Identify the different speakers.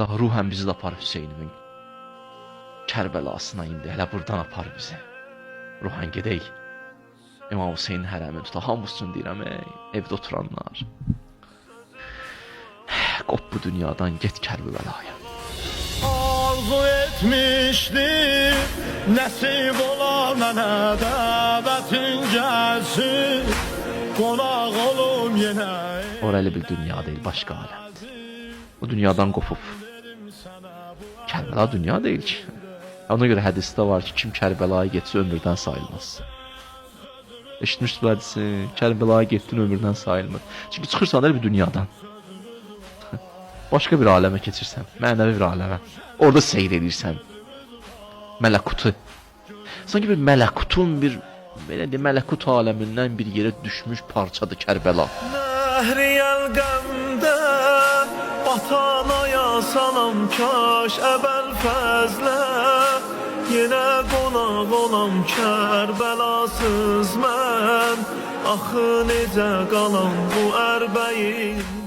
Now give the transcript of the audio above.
Speaker 1: İlahi ruhən bizi də apar Hüseynimin Kərbəlasına indi, hələ buradan apar bizi. Ruhən gedək, İmam Hüseynin hərəmini tutaq, hamısını deyirəm, evdə oturanlar. Qop bu dünyadan, get Kərbəlaya.
Speaker 2: Arzu etmişdim, nəsib ola mənə dəvətin gəlsin, qonaq olum yenə.
Speaker 1: Oraylı bir dünya değil, başka alemdir. Bu dünyadan kopub. Kərbəla dünya değil ki. Ona göre hədisdə var ki, kim Kərbəlaya getsə ömürdən sayılmaz. Eşitmişsiniz bu hədisi, Kərbəlaya getdin ömürdən sayılmır. Çünkü çıxırsan bir dünyadan. Başka bir aləmə keçirsən, mənəvi bir aləmə. Orada seyr edirsən. Mələkutu. Sanki bir mələkutun bir, belə de, mələkut aləmindən bir yerə düşmüş parçadır Kərbəla.
Speaker 2: Nəhriyəl qəmdə batanaya salam kaş əbəl fəzlə, yenə qonaq olam Kərbəlasız mən, axı necə qalam bu ərbəyin